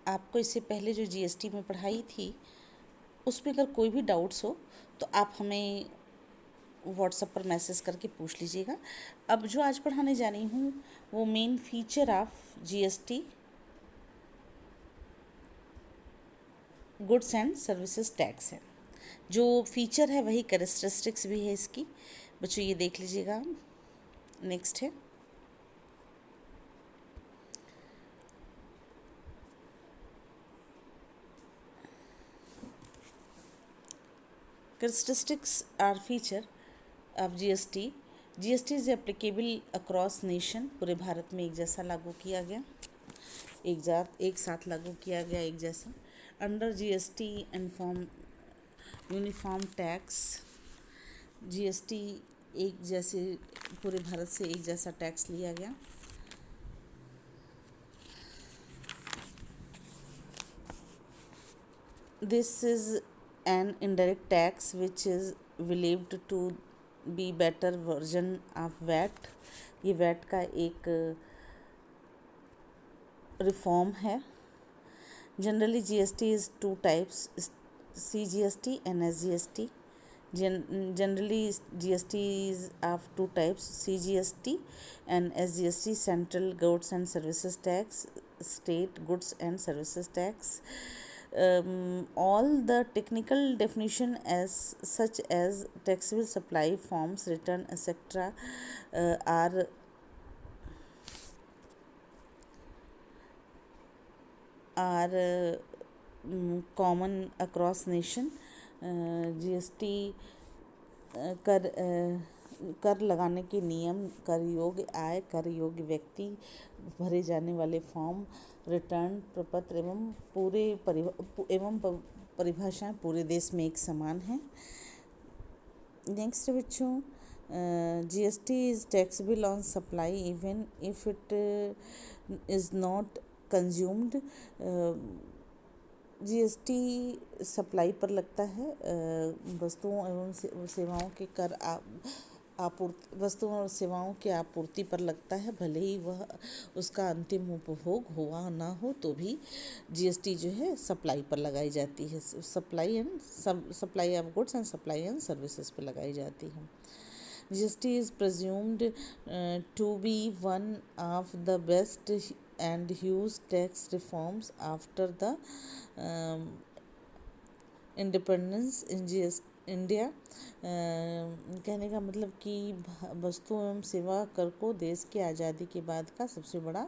आपको इससे पहले जो जीएसटी में पढ़ाई थी उसमें अगर कोई भी डाउट्स हो तो आप हमें व्हाट्सएप पर मैसेज करके पूछ लीजिएगा। अब जो आज पढ़ाने जा रही हूँ वो main feature of GST goods and services tax है। जो फीचर है वही कैरेक्टरिस्टिक्स भी है इसकी। बच्चों ये देख लीजिएगा। नेक्स्ट है characteristics are feature of GST. GST is applicable across nation, पूरे भारत में एक जैसा लागू किया गया, एक साथ लागू किया गया एक जैसा। Under GST inform uniform tax, GST एक जैसे पूरे भारत से एक जैसा टैक्स लिया गया। This is an indirect tax which is believed to be better version of VAT. ये VAT का एक रिफॉर्म है। Generally GST is two types, CGST and SGST. Generally GST is of two types, CGST and SGST, Central Goods and Services Tax, State Goods and Services Tax. All the technical definition as such as taxable supply, forms, return, etc. Are common across nation. GST कर लगाने के नियम, कर योग्य आय, कर योग्य व्यक्ति, भरे जाने वाले फॉर्म, रिटर्न प्रपत्र एवं परिभाषाएं पूरे देश में एक समान हैं। नेक्स्ट बच्चों, GST is taxable on supply even if it is not consumed. GST supply पर लगता है, वस्तुओं एवं सेवाओं के कर आपूर्ति, वस्तुओं और सेवाओं की आपूर्ति पर लगता है, भले ही वह उसका अंतिम उपभोग हुआ ना हो तो भी जीएसटी जो है सप्लाई पर लगाई जाती है। Supply of goods and supply and services पर लगाई जाती है। GST is presumed to be one of the best and huge tax reforms after the independence in India. कहने का मतलब कि वस्तु एवं सेवा कर को देश की आज़ादी के बाद का सबसे बड़ा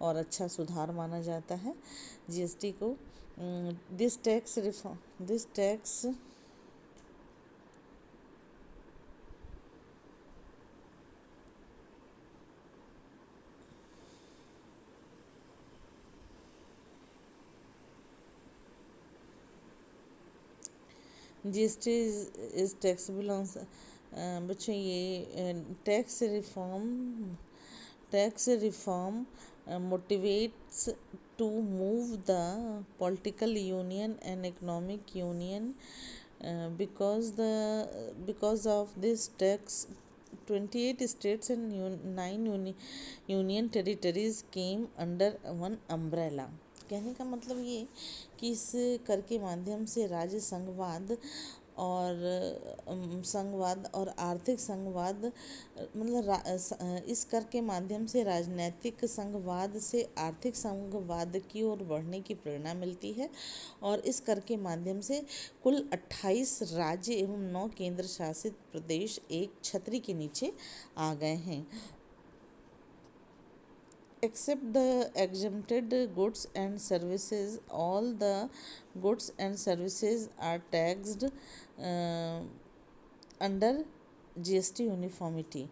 और अच्छा सुधार माना जाता है जीएसटी को। This tax GST is taxable on. बच्चों ये tax reform motivates to move the political union and economic union because of this tax 28 states and 9 union territories came under one umbrella। कहने का मतलब ये कि इस कर के माध्यम से राज्य संघवाद और आर्थिक संघवाद, मतलब इस कर के माध्यम से राजनैतिक संघवाद से आर्थिक संघवाद की ओर बढ़ने की प्रेरणा मिलती है और इस कर के माध्यम से कुल 28 राज्य एवं 9 केंद्र शासित प्रदेश एक छतरी के नीचे आ गए हैं। Except the exempted goods and services, all the goods and services are taxed under GST uniformity।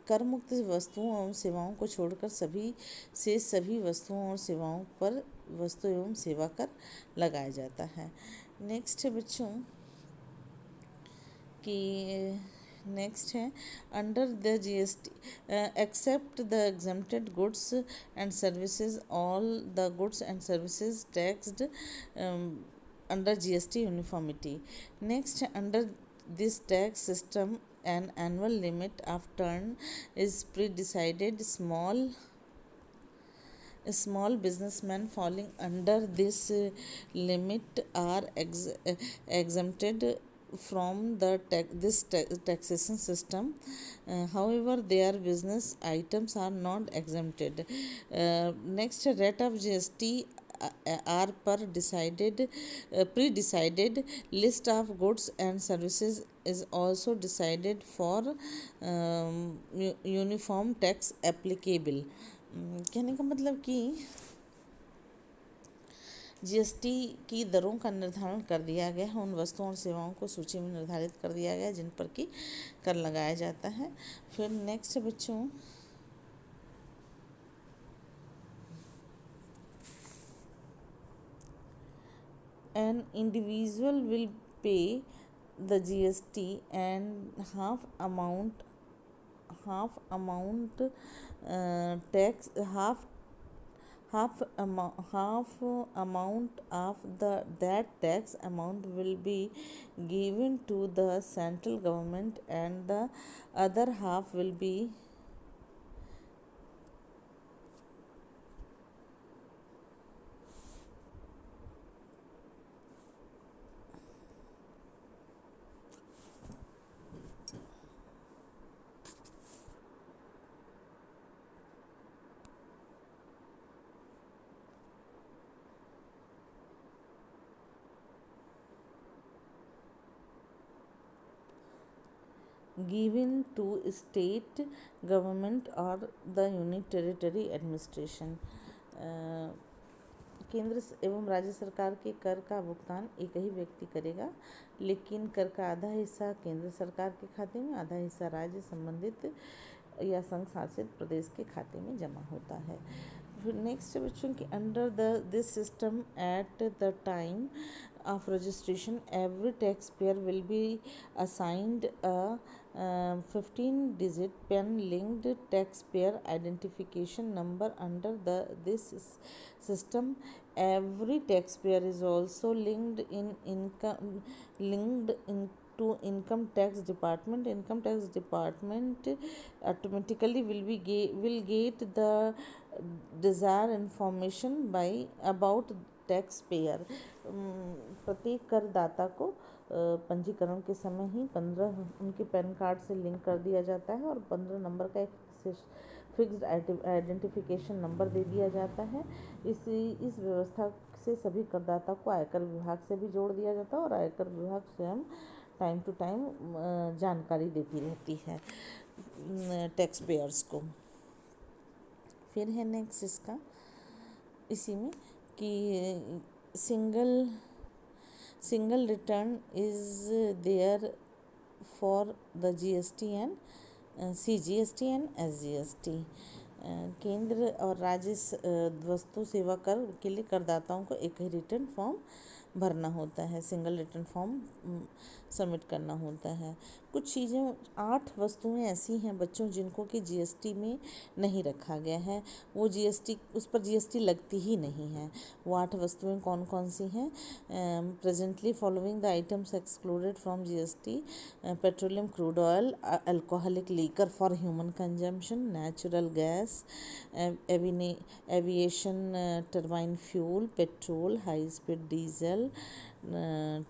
कर मुक्त वस्तुओं एवं सेवाओं को छोड़कर सभी वस्तुओं और सेवाओं पर वस्तु एवं सेवा कर लगाया जाता है। नेक्स्ट है बच्चों कि नेक्स्ट है under the GST except the exempted goods and services, all the goods and services taxed under GST uniformity. Next under this tax system an annual limit of turn is pre-decided. Small Small businessmen falling under this limit are exempted from this taxation system. However, their business items are not exempted. Next, rate of GST are pre-decided list of goods and services is also decided for uniform tax applicable. कहने का मतलब कि GST की दरों का निर्धारण कर दिया गया है। उन वस्तुओं और सेवाओं को सूची में निर्धारित कर दिया गया है जिन पर कि कर लगाया जाता है। फिर नेक्स्ट बच्चों, an individual will pay the GST and half amount tax half amount of that tax amount will be given to the central government and the other half will be given to state government or the unit territory administration. केंद्र एवं राज्य सरकार के कर का भुगतान एक ही व्यक्ति करेगा, लेकिन कर का आधा हिस्सा केंद्र सरकार के खाते में, आधा हिस्सा राज्य संबंधित या संघ शासित प्रदेश के खाते में जमा होता है। फिर नेक्स्ट बच्चों की under this system at the time of registration every taxpayer will be assigned a 15-digit pen-linked taxpayer identification number. Under this system, every taxpayer is also linked to income tax department. Income tax department automatically will get the desired information about taxpayer. प्रत्येक करदाता को पंजीकरण के समय ही 15 उनके pan card से link कर दिया जाता है और 15 नंबर का एक फिक्स्ड आइडेंटिफिकेशन नंबर दे दिया जाता है। इस व्यवस्था से सभी करदाता को आयकर विभाग से भी जोड़ दिया जाता है और आयकर विभाग स्वयं टाइम टू टाइम जानकारी देती रहती है टैक्स पेयर्स को। फिर है नेक्स्ट इसका इसी में कि single return is there for the GST and CGST and SGST. केंद्र और राज्य वस्तु सेवा कर के लिए करदाताओं को एक ही रिटर्न फॉर्म भरना होता है, सिंगल रिटर्न फॉर्म सबमिट करना होता है। कुछ चीज़ें 8 वस्तुएं ऐसी हैं बच्चों जिनको कि जीएसटी में नहीं रखा गया है, वो जीएसटी उस पर जीएसटी लगती ही नहीं है। वो 8 वस्तुएं कौन कौन सी हैं? Presently following the items excluded from GST: petroleum crude oil, alcoholic liquor for human consumption, natural gas, aviation turbine fuel, petrol, high speed diesel,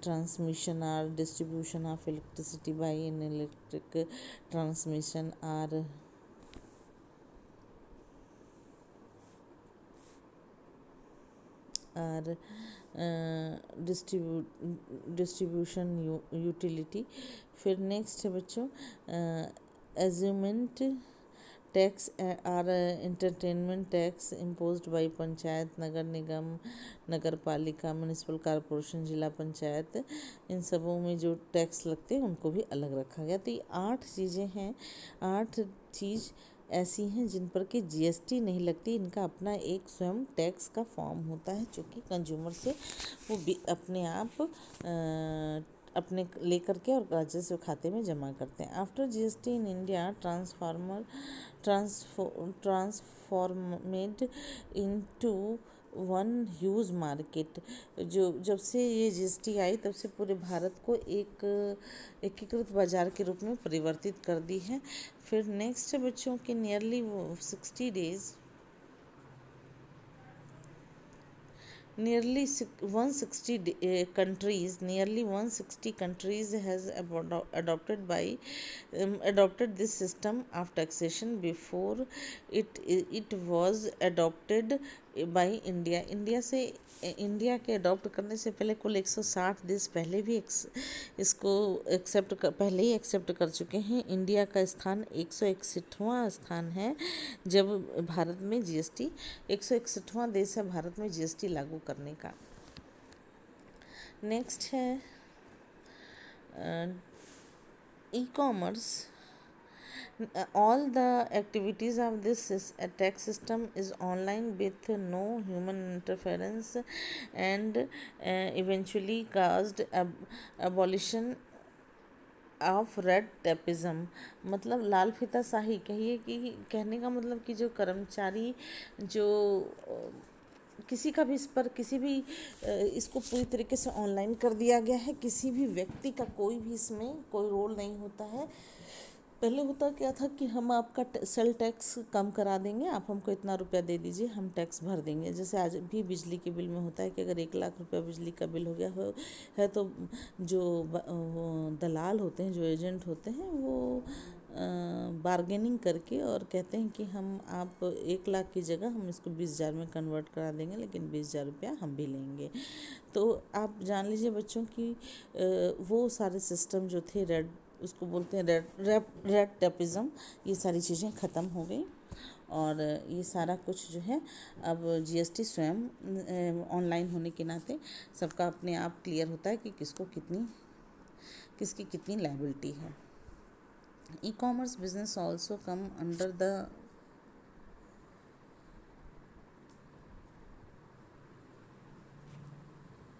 transmission or distribution of electricity by an electric transmission or distribution utility. फिर next है बच्चों amusement tax और entertainment tax imposed by panchayat, नगर निगम, नगर पालिका, municipal corporation, जिला पंचायत, इन सबों में जो टैक्स लगते हैं उनको भी अलग रखा गया। तो ये 8 चीज़ें हैं, 8 चीज़ ऐसी हैं जिन पर कि जीएसटी नहीं लगती। इनका अपना एक स्वयं टैक्स का फॉर्म होता है जो कि कंज्यूमर से वो भी अपने आप अपने लेकर के और राजस्व खाते में जमा करते हैं। After GST in India transformed into one huge market. जो जब से ये जीएसटी आई तब से पूरे भारत को एक एकीकृत बाजार के रूप में परिवर्तित कर दी है। फिर नेक्स्ट बच्चों के nearly 60 days nearly 160 countries has adopted this system of taxation. Before it was adopted by India के अडॉप्ट करने से पहले कुल 160 देश पहले भी इसको पहले ही एक्सेप्ट कर चुके हैं। इंडिया का स्थान 161वां स्थान है जब भारत में जीएसटी 161वां देश है भारत में जीएसटी लागू करने का। नेक्स्ट है e commerce. All the activities of this tax system is online with no human interference and eventually caused abolition of red tapism. मतलब लाल फीताशाही कहिए कि कहने का मतलब कि जो कर्मचारी जो किसी का भी इस पर किसी भी इसको पूरी तरीके से ऑनलाइन कर दिया गया है। किसी भी व्यक्ति का कोई भी इसमें कोई रोल नहीं होता है। पहले होता क्या था कि हम आपका सेल टैक्स कम करा देंगे, आप हमको इतना रुपया दे दीजिए, हम टैक्स भर देंगे। जैसे आज भी बिजली के बिल में होता है कि अगर 1 लाख रुपया बिजली का बिल हो गया है तो जो दलाल होते हैं, जो एजेंट होते हैं, वो बार्गेनिंग करके और कहते हैं कि हम आप 1 लाख की जगह हम इसको 20,000 में कन्वर्ट करा देंगे, लेकिन 20,000 रुपया हम भी लेंगे। तो आप जान लीजिए बच्चों की वो सारे सिस्टम जो थे उसको बोलते हैं रेड टेपिज्म, ये सारी चीज़ें ख़त्म हो गई और ये सारा कुछ जो है अब जीएसटी स्वयं ऑनलाइन होने के नाते सबका अपने आप क्लियर होता है कि किसकी कितनी लायबिलिटी है। E commerce business also come under the